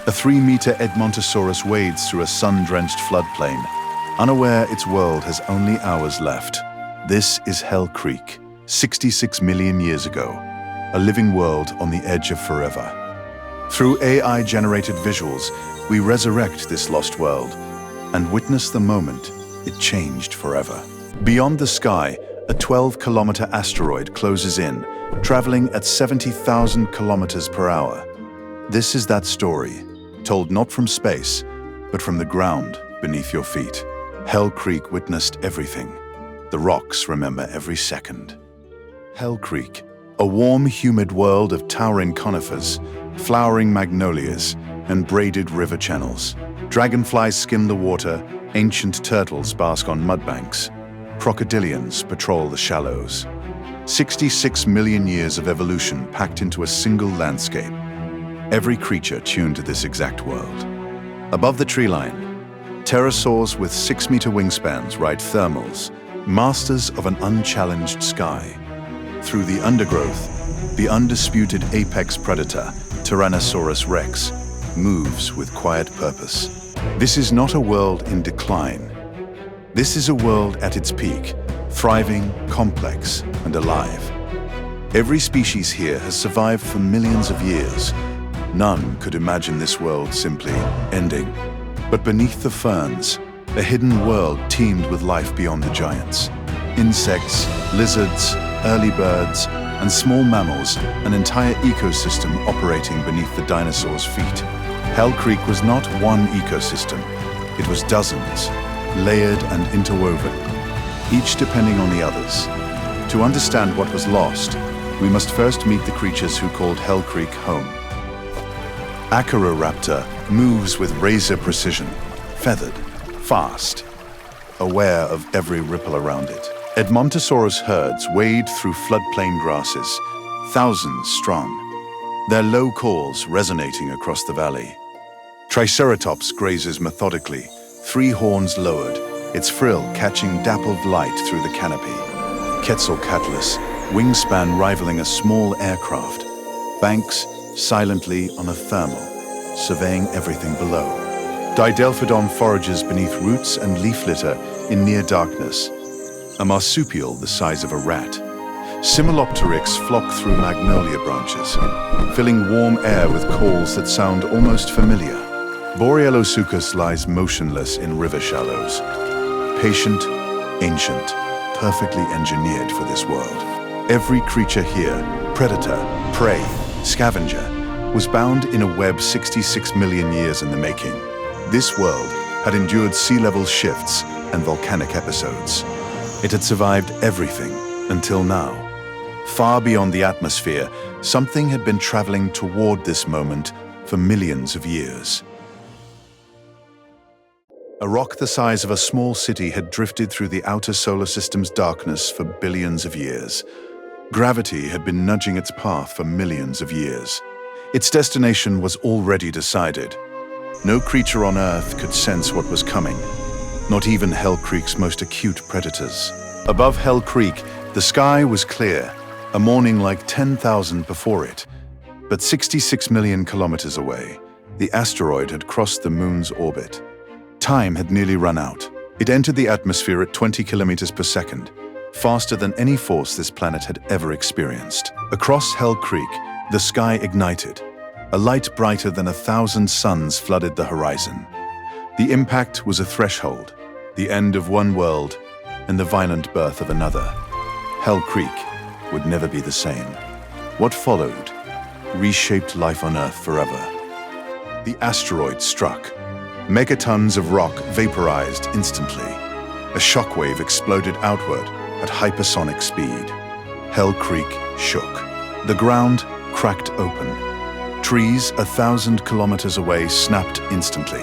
A 3-meter Edmontosaurus wades through a sun-drenched floodplain, unaware its world has only hours left. This is Hell Creek, 66 million years ago, a living world on the edge of forever. Through AI-generated visuals, we resurrect this lost world and witness the moment it changed forever. Beyond the sky, a 12-kilometer asteroid closes in, traveling at 70,000 kilometers per hour. This is that story, told not from space, but from the ground beneath your feet. Hell Creek witnessed everything. The rocks remember every second. Hell Creek, a warm, humid world of towering conifers, flowering magnolias, and braided river channels. Dragonflies skim the water, ancient turtles bask on mudbanks. Crocodilians patrol the shallows. 66 million years of evolution packed into a single landscape. Every creature tuned to this exact world. Above the tree line, pterosaurs with 6-meter wingspans ride thermals, masters of an unchallenged sky. Through the undergrowth, the undisputed apex predator, Tyrannosaurus rex, moves with quiet purpose. This is not a world in decline. This is a world at its peak, thriving, complex, and alive. Every species here has survived for millions of years. None could imagine this world simply ending. But beneath the ferns, a hidden world teemed with life beyond the giants. Insects, lizards, early birds, and small mammals, an entire ecosystem operating beneath the dinosaurs' feet. Hell Creek was not one ecosystem. It was dozens, layered and interwoven, each depending on the others. To understand what was lost, we must first meet the creatures who called Hell Creek home. Acaroraptor moves with razor precision, feathered, fast, aware of every ripple around it. Edmontosaurus herds wade through floodplain grasses, thousands strong, their low calls resonating across the valley. Triceratops grazes methodically, 3 horns lowered, its frill catching dappled light through the canopy. Quetzalcoatlus, wingspan rivaling a small aircraft, banks silently on a thermal, surveying everything below. Didelphodon forages beneath roots and leaf litter in near darkness, a marsupial the size of a rat. Similopteryx flock through magnolia branches, filling warm air with calls that sound almost familiar. Borealosuchus lies motionless in river shallows, patient, ancient, perfectly engineered for this world. Every creature here, predator, prey, scavenger, was bound in a web 66 million years in the making. This world had endured sea level shifts and volcanic episodes. It had survived everything until now. Far beyond the atmosphere, something had been traveling toward this moment for millions of years. A rock the size of a small city had drifted through the outer solar system's darkness for billions of years. Gravity had been nudging its path for millions of years. Its destination was already decided. No creature on Earth could sense what was coming, not even Hell Creek's most acute predators. Above Hell Creek, the sky was clear, a morning like 10,000 before it. But 66 million kilometers away, the asteroid had crossed the moon's orbit. Time had nearly run out. It entered the atmosphere at 20 kilometers per second, faster than any force this planet had ever experienced. Across Hell Creek, the sky ignited. A light brighter than 1,000 suns flooded the horizon. The impact was a threshold, the end of one world and the violent birth of another. Hell Creek would never be the same. What followed reshaped life on Earth forever. The asteroid struck. Megatons of rock vaporized instantly. A shockwave exploded outward at hypersonic speed. Hell Creek shook. The ground cracked open. Trees 1,000 kilometers away snapped instantly.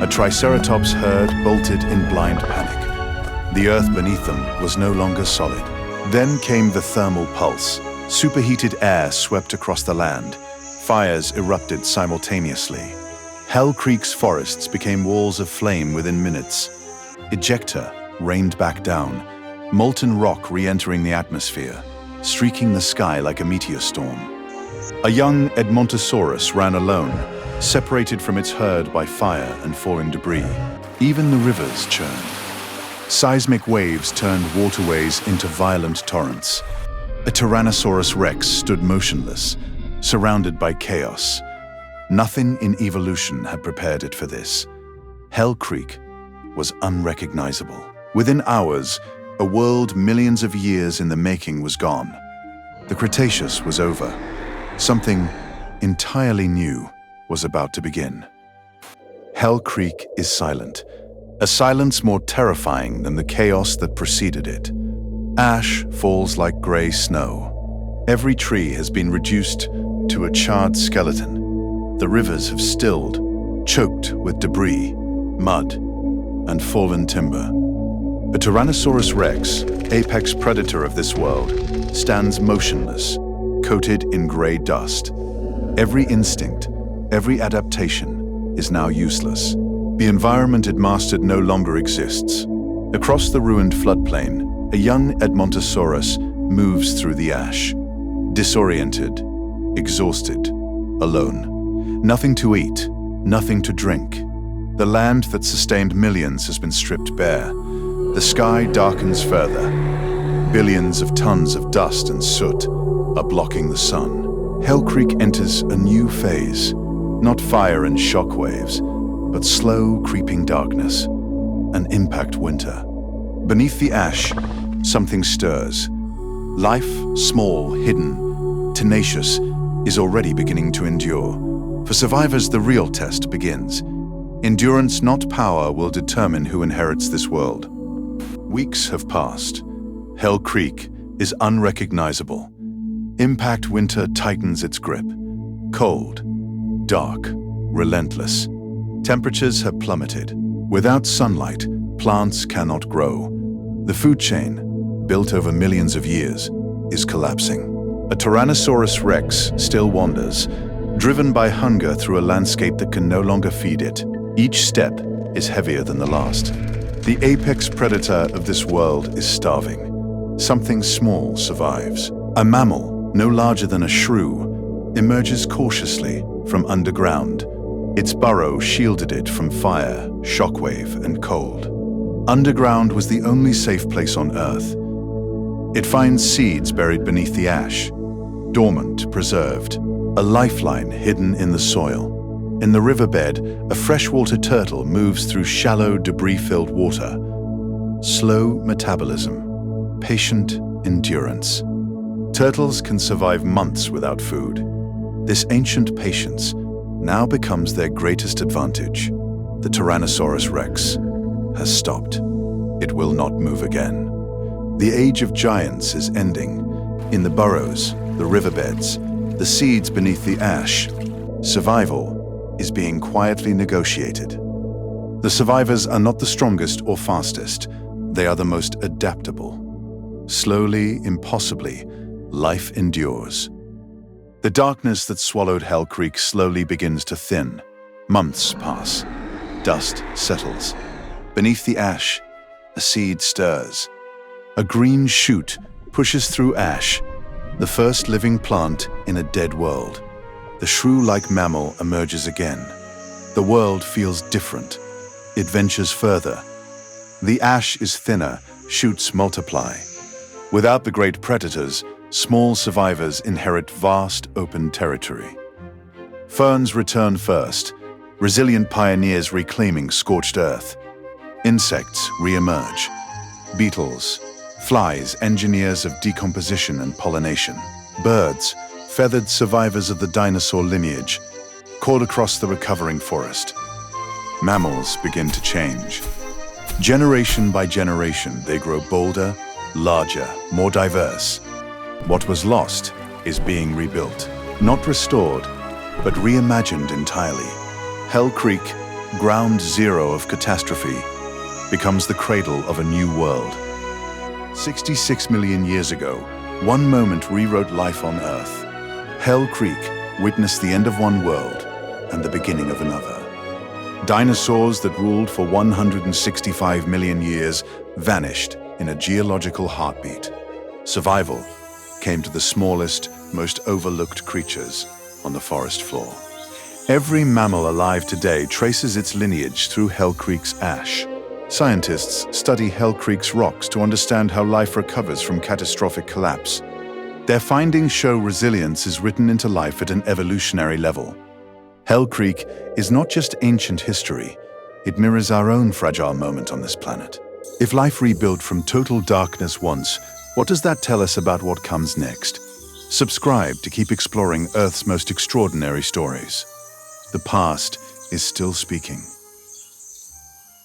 A Triceratops herd bolted in blind panic. The earth beneath them was no longer solid. Then came the thermal pulse. Superheated air swept across the land. Fires erupted simultaneously. Hell Creek's forests became walls of flame within minutes. Ejecta rained back down, molten rock re-entering the atmosphere, streaking the sky like a meteor storm. A young Edmontosaurus ran alone, separated from its herd by fire and falling debris. Even the rivers churned. Seismic waves turned waterways into violent torrents. A Tyrannosaurus rex stood motionless, surrounded by chaos. Nothing in evolution had prepared it for this. Hell Creek was unrecognizable. Within hours, a world millions of years in the making was gone. The Cretaceous was over. Something entirely new was about to begin. Hell Creek is silent, a silence more terrifying than the chaos that preceded it. Ash falls like gray snow. Every tree has been reduced to a charred skeleton. The rivers have stilled, choked with debris, mud, and fallen timber. A Tyrannosaurus rex, apex predator of this world, stands motionless, coated in gray dust. Every instinct, every adaptation is now useless. The environment it mastered no longer exists. Across the ruined floodplain, a young Edmontosaurus moves through the ash. Disoriented, exhausted, alone. Nothing to eat, nothing to drink. The land that sustained millions has been stripped bare. The sky darkens further. Billions of tons of dust and soot are blocking the sun. Hell Creek enters a new phase. Not fire and shock waves, but slow, creeping darkness. An impact winter. Beneath the ash, something stirs. Life, small, hidden, tenacious, is already beginning to endure. For survivors, the real test begins. Endurance, not power, will determine who inherits this world. Weeks have passed. Hell Creek is unrecognizable. Impact winter tightens its grip. Cold, dark, relentless. Temperatures have plummeted. Without sunlight, plants cannot grow. The food chain, built over millions of years, is collapsing. A Tyrannosaurus rex still wanders, driven by hunger through a landscape that can no longer feed it. Each step is heavier than the last. The apex predator of this world is starving. Something small survives. A mammal, no larger than a shrew, emerges cautiously from underground. Its burrow shielded it from fire, shockwave, and cold. Underground was the only safe place on Earth. It finds seeds buried beneath the ash, dormant, preserved, a lifeline hidden in the soil. In the riverbed, a freshwater turtle moves through shallow, debris-filled water. Slow metabolism, patient endurance. Turtles can survive months without food. This ancient patience now becomes their greatest advantage. The Tyrannosaurus rex has stopped. It will not move again. The age of giants is ending. In the burrows, the riverbeds, the seeds beneath the ash, survival is being quietly negotiated. The survivors are not the strongest or fastest. They are the most adaptable. Slowly, impossibly, life endures. The darkness that swallowed Hell Creek slowly begins to thin. Months pass. Dust settles. Beneath the ash, a seed stirs. A green shoot pushes through ash, the first living plant in a dead world. The shrew-like mammal emerges again. The world feels different. It ventures further. The ash is thinner, shoots multiply. Without the great predators, small survivors inherit vast open territory. Ferns return first, resilient pioneers reclaiming scorched earth. Insects re-emerge. Beetles, flies, engineers of decomposition and pollination. Birds, feathered survivors of the dinosaur lineage, called across the recovering forest. Mammals begin to change. Generation by generation, they grow bolder, larger, more diverse. What was lost is being rebuilt, not restored, but reimagined entirely. Hell Creek, ground zero of catastrophe, becomes the cradle of a new world. 66 million years ago, one moment rewrote life on Earth. Hell Creek witnessed the end of one world and the beginning of another. Dinosaurs that ruled for 165 million years vanished in a geological heartbeat. Survival came to the smallest, most overlooked creatures on the forest floor. Every mammal alive today traces its lineage through Hell Creek's ash. Scientists study Hell Creek's rocks to understand how life recovers from catastrophic collapse. Their findings show resilience is written into life at an evolutionary level. Hell Creek is not just ancient history, it mirrors our own fragile moment on this planet. If life rebuilt from total darkness once, what does that tell us about what comes next? Subscribe to keep exploring Earth's most extraordinary stories. The past is still speaking.